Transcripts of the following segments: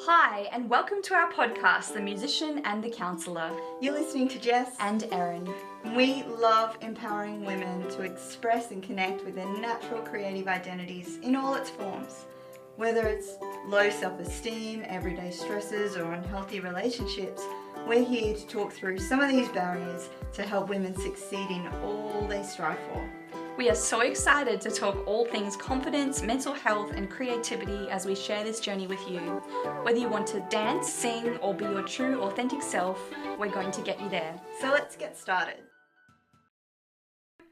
Hi, and welcome to our podcast, The Musician and the Counsellor. You're listening to Jess and Erin. We love empowering women to express and connect with their natural creative identities in all its forms. Whether it's low self-esteem, everyday stresses, or unhealthy relationships, we're here to talk through some of these barriers to help women succeed in all they strive for. We are so excited to talk all things confidence, mental health, and creativity as we share this journey with you. Whether you want to dance, sing, or be your true, authentic self, we're going to get you there. So let's get started.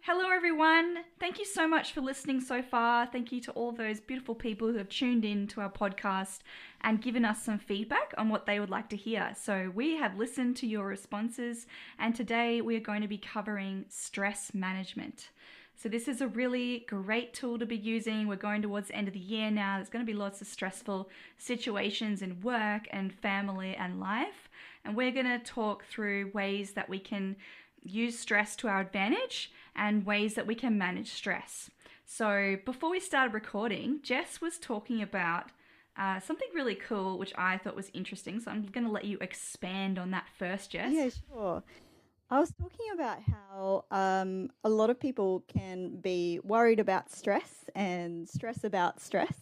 Hello everyone. Thank you so much for listening so far. Thank you to all those beautiful people who have tuned in to our podcast and given us some feedback on what they would like to hear. So we have listened to your responses, and today we are going to be covering stress management. So this is a really great tool to be using. We're going towards the end of the year now. There's going to be lots of stressful situations in work and family and life. And we're going to talk through ways that we can use stress to our advantage and ways that we can manage stress. So before we started recording, Jess was talking about something really cool, which I thought was interesting. So I'm going to let you expand on that first, Jess. Yeah, sure. I was talking about how a lot of people can be worried about stress and stress about stress,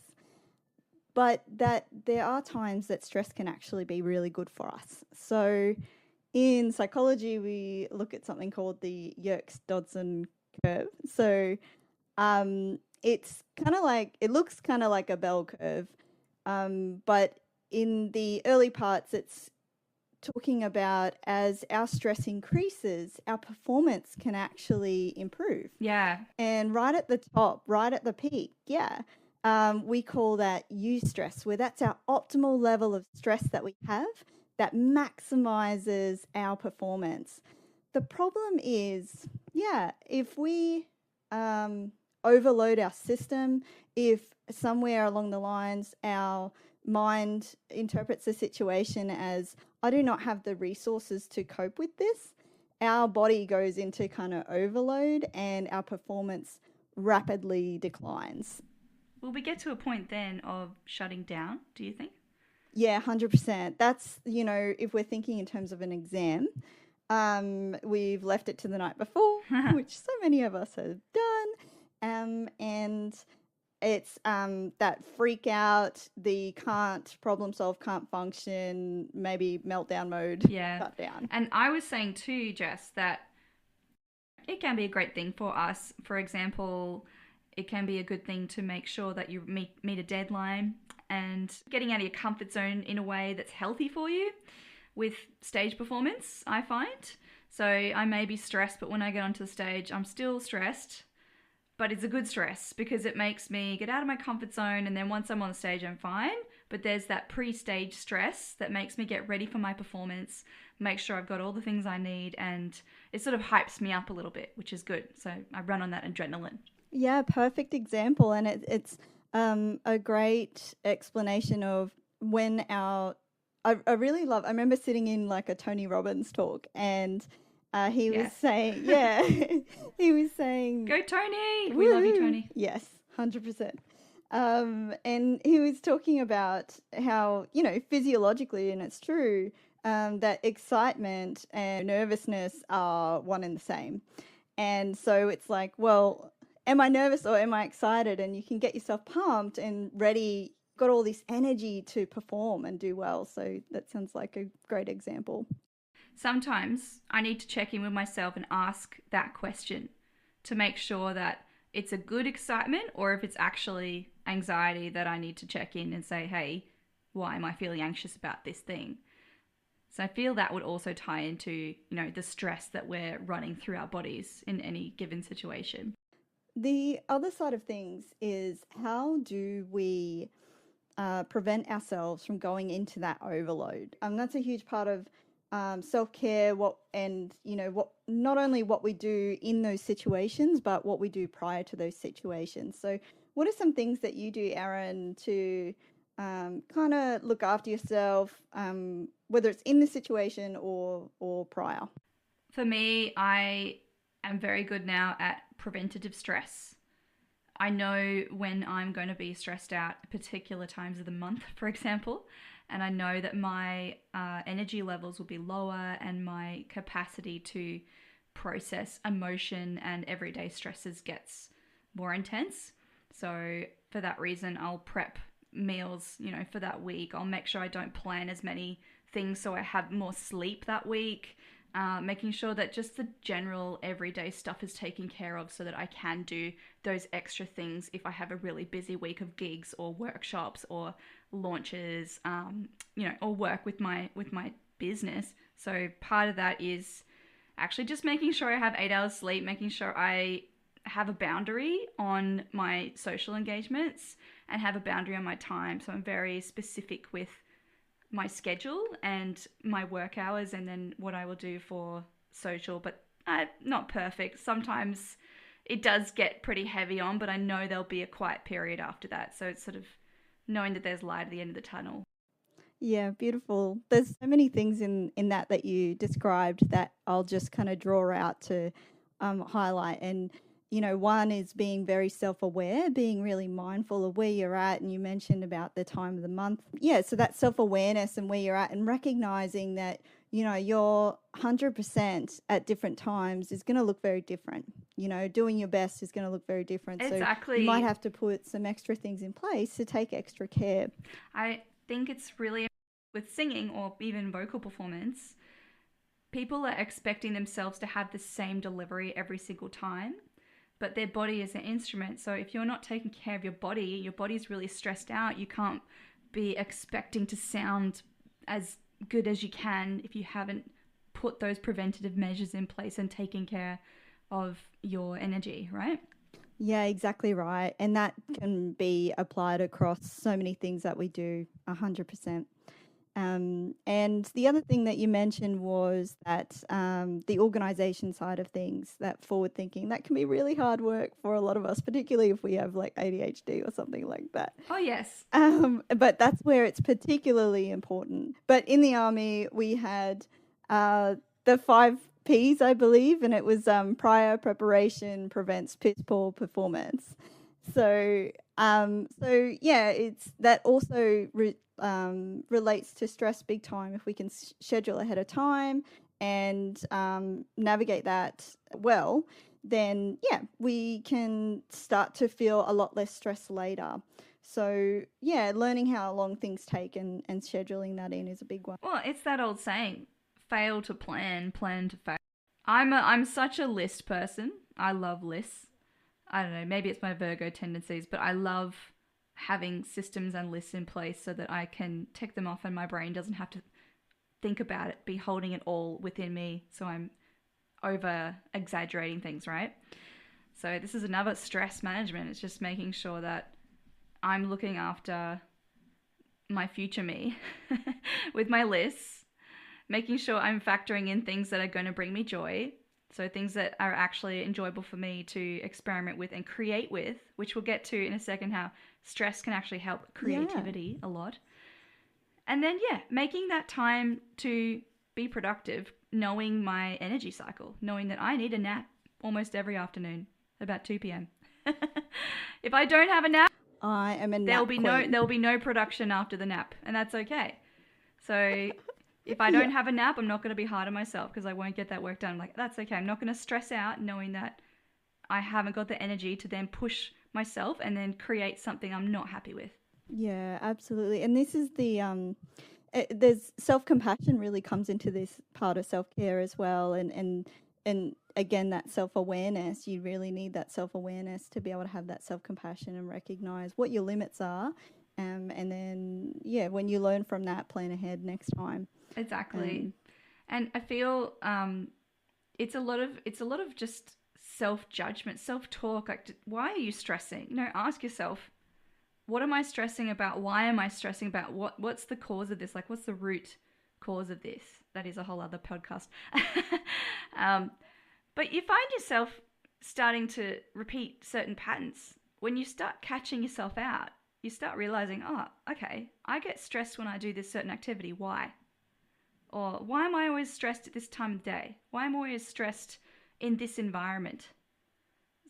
but that there are times that stress can actually be really good for us. So in psychology, we look at something called the Yerkes-Dodson curve. So it's kind of like, it looks kind of like a bell curve, but in the early parts, it's talking about as our stress increases, our performance can actually improve. Yeah. And right at the top, right at the peak, we call that eustress, where that's our optimal level of stress that we have that maximizes our performance. The problem is, if we overload our system, if somewhere along the lines our mind interprets the situation as, I do not have the resources to cope with this, our body goes into kind of overload and our performance rapidly declines. Will we get to a point then of shutting down, do you think? Yeah, 100%. That's, if we're thinking in terms of an exam, we've left it to the night before, which so many of us have done, and it's that freak out, the can't problem solve, can't function, maybe meltdown mode, shut down. And I was saying too, Jess, that it can be a great thing for us. For example, it can be a good thing to make sure that you meet a deadline and getting out of your comfort zone in a way that's healthy for you with stage performance, I find. So I may be stressed, but when I get onto the stage, I'm still stressed. But it's a good stress because it makes me get out of my comfort zone, and then once I'm on the stage, I'm fine. But there's that pre-stage stress that makes me get ready for my performance, make sure I've got all the things I need, and it sort of hypes me up a little bit, which is good. So I run on that adrenaline. Yeah, perfect example. And it's a great explanation of when I remember sitting in like a Tony Robbins talk, and he was saying, he was saying, go Tony! We love you, Tony. Yes, 100%. And he was talking about how, physiologically, and it's true, that excitement and nervousness are one and the same. And so it's like, well, am I nervous or am I excited? And you can get yourself pumped and ready, got all this energy to perform and do well. So that sounds like a great example. Sometimes I need to check in with myself and ask that question to make sure that it's a good excitement or if it's actually anxiety that I need to check in and say, hey, why am I feeling anxious about this thing? So I feel that would also tie into, the stress that we're running through our bodies in any given situation. The other side of things is, how do we prevent ourselves from going into that overload? That's a huge part of self-care, not only what we do in those situations, but what we do prior to those situations. So what are some things that you do, Erin, to kind of look after yourself, whether it's in the situation or prior? For me, I am very good now at preventative stress. I know when I'm going to be stressed out at particular times of the month, for example, and I know that my energy levels will be lower and my capacity to process emotion and everyday stresses gets more intense. So for that reason, I'll prep meals, for that week. I'll make sure I don't plan as many things so I have more sleep that week. Making sure that just the general everyday stuff is taken care of so that I can do those extra things if I have a really busy week of gigs or workshops or launches, or work with my business. So part of that is actually just making sure I have 8 hours sleep, making sure I have a boundary on my social engagements and have a boundary on my time. So I'm very specific with my schedule and my work hours and then what I will do for social, but not perfect. Sometimes it does get pretty heavy on, but I know there'll be a quiet period after that. So it's sort of knowing that there's light at the end of the tunnel. Yeah, beautiful. There's so many things in that you described that I'll just kind of draw out to highlight. And, one is being very self-aware, being really mindful of where you're at. And you mentioned about the time of the month. Yeah, so that self-awareness and where you're at and recognizing that, your 100% at different times is going to look very different. Doing your best is going to look very different. Exactly. So you might have to put some extra things in place to take extra care. I think it's really with singing or even vocal performance, people are expecting themselves to have the same delivery every single time, but their body is an instrument. So if you're not taking care of your body's really stressed out. You can't be expecting to sound as good as you can if you haven't put those preventative measures in place and taking care of your energy, right? Yeah, exactly right. And that can be applied across so many things that we do, 100%. And the other thing that you mentioned was that the organization side of things, that forward thinking, that can be really hard work for a lot of us, particularly if we have like ADHD or something like that. Oh, yes. But that's where it's particularly important. But in the army, we had the 5 P's, I believe, and it was prior preparation prevents piss poor performance. So yeah, it's that also relates to stress big time. If we can schedule ahead of time and navigate that well, then yeah, we can start to feel a lot less stress later. So yeah, learning how long things take and scheduling that in is a big one. Well, it's that old saying, fail to plan, plan to fail. I'm such a list person. I love lists. I don't know, maybe it's my Virgo tendencies, but I love having systems and lists in place so that I can tick them off and my brain doesn't have to think about it, be holding it all within me. So I'm over exaggerating things, right? So this is another stress management. It's just making sure that I'm looking after my future me with my lists, making sure I'm factoring in things that are going to bring me joy. So things that are actually enjoyable for me to experiment with and create with, which we'll get to in a second, how stress can actually help creativity a lot. And then, yeah, making that time to be productive, knowing my energy cycle, knowing that I need a nap almost every afternoon, about 2 p.m. If I don't have a nap, I am a nap there'll be no production after the nap, and that's okay. So if I don't have a nap, I'm not going to be hard on myself because I won't get that work done. I'm like, that's okay. I'm not going to stress out knowing that I haven't got the energy to then push myself and then create something I'm not happy with. Yeah, absolutely. And this is there's self-compassion really comes into this part of self-care as well. And again, that self-awareness, you really need that self-awareness to be able to have that self-compassion and recognize what your limits are. And then, yeah, when you learn from that, plan ahead next time. Exactly. And I feel it's a lot of just self-judgment, self-talk. Like, why are you stressing? Ask yourself, what am I stressing about? Why am I stressing about? What's the cause of this? Like, what's the root cause of this? That is a whole other podcast. But you find yourself starting to repeat certain patterns. When you start catching yourself out, you start realizing, oh, okay, I get stressed when I do this certain activity. Why? Or why am I always stressed at this time of day? Why am I always stressed in this environment?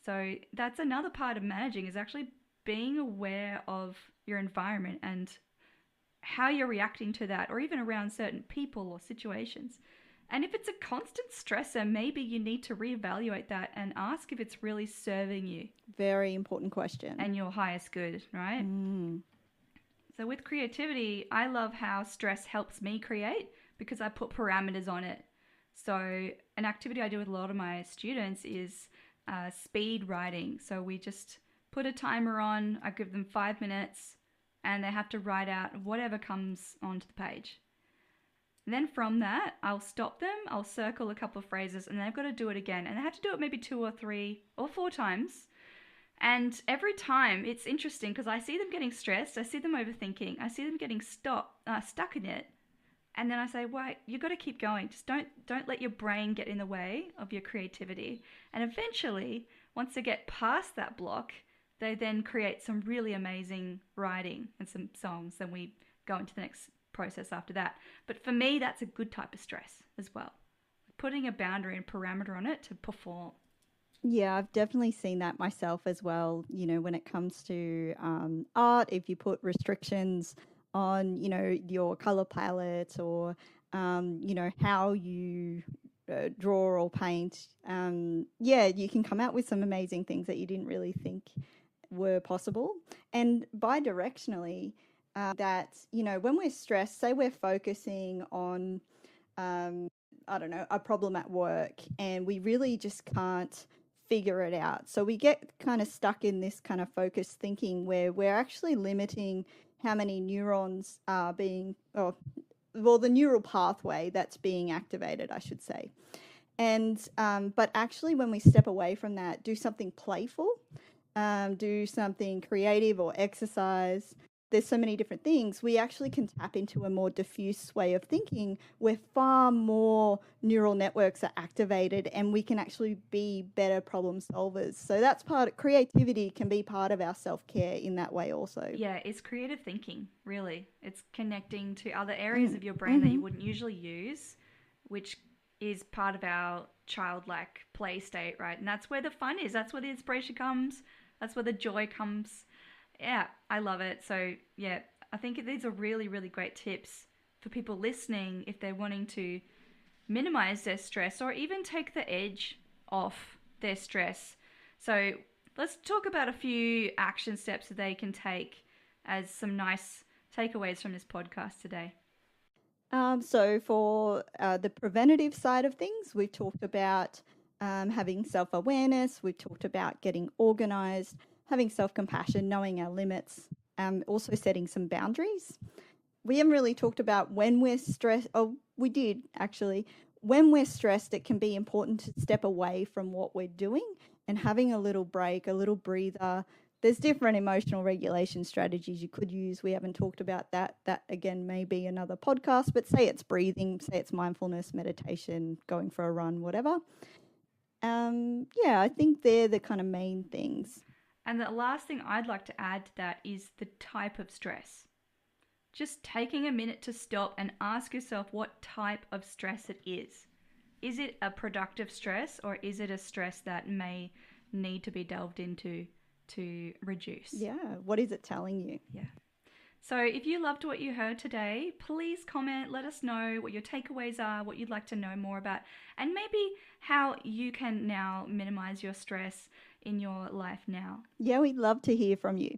So that's another part of managing, is actually being aware of your environment and how you're reacting to that, or even around certain people or situations. And if it's a constant stressor, maybe you need to reevaluate that and ask if it's really serving you Very important question. and your highest good, right? So with creativity, I love how stress helps me create because I put parameters on it. So an activity I do with a lot of my students is speed writing. So we just put a timer on, I give them 5 minutes, and they have to write out whatever comes onto the page. And then from that, I'll stop them, I'll circle a couple of phrases, and they've got to do it again. And they have to do it maybe 2 or 3 or 4 times. And every time it's interesting because I see them getting stressed, I see them overthinking, I see them getting stuck in it. And then I say, well, you got to keep going. Just don't let your brain get in the way of your creativity. And eventually, once they get past that block, they then create some really amazing writing and some songs. Then we go into the next process after that. But for me, that's a good type of stress as well. Putting a boundary and parameter on it to perform. Yeah, I've definitely seen that myself as well. When it comes to art, if you put restrictions on, your color palette or, how you draw or paint, you can come out with some amazing things that you didn't really think were possible. And bi-directionally, that, when we're stressed, say we're focusing on, I don't know, a problem at work and we really just can't figure it out. So we get kind of stuck in this kind of focused thinking where we're actually limiting how many neurons are being, the neural pathway that's being activated, I should say. And, but actually when we step away from that, do something playful, do something creative or exercise. There's so many different things. We actually can tap into a more diffuse way of thinking where far more neural networks are activated and we can actually be better problem solvers. So that's creativity can be part of our self-care in that way also. Yeah, it's creative thinking, really. It's connecting to other areas of your brain that you wouldn't usually use, which is part of our childlike play state, right? And that's where the fun is. That's where the inspiration comes. That's where the joy comes. Yeah, I love it. So, yeah, I think these are really, really great tips for people listening if they're wanting to minimize their stress or even take the edge off their stress. So, let's talk about a few action steps that they can take as some nice takeaways from this podcast today. So for the preventative side of things, we've talked about having self-awareness. We've talked about getting organized, having self-compassion, knowing our limits, also setting some boundaries. We haven't really talked about when we're stressed. Oh, we did actually. When we're stressed, it can be important to step away from what we're doing and having a little break, a little breather. There's different emotional regulation strategies you could use. We haven't talked about that. That, again, may be another podcast, but say it's breathing, say it's mindfulness, meditation, going for a run, whatever. I think they're the kind of main things. And the last thing I'd like to add to that is the type of stress. Just taking a minute to stop and ask yourself what type of stress it is. Is it a productive stress or is it a stress that may need to be delved into to reduce? Yeah, what is it telling you? Yeah. So if you loved what you heard today, please comment, let us know what your takeaways are, what you'd like to know more about, and maybe how you can now minimize your stress in your life now. Yeah, we'd love to hear from you.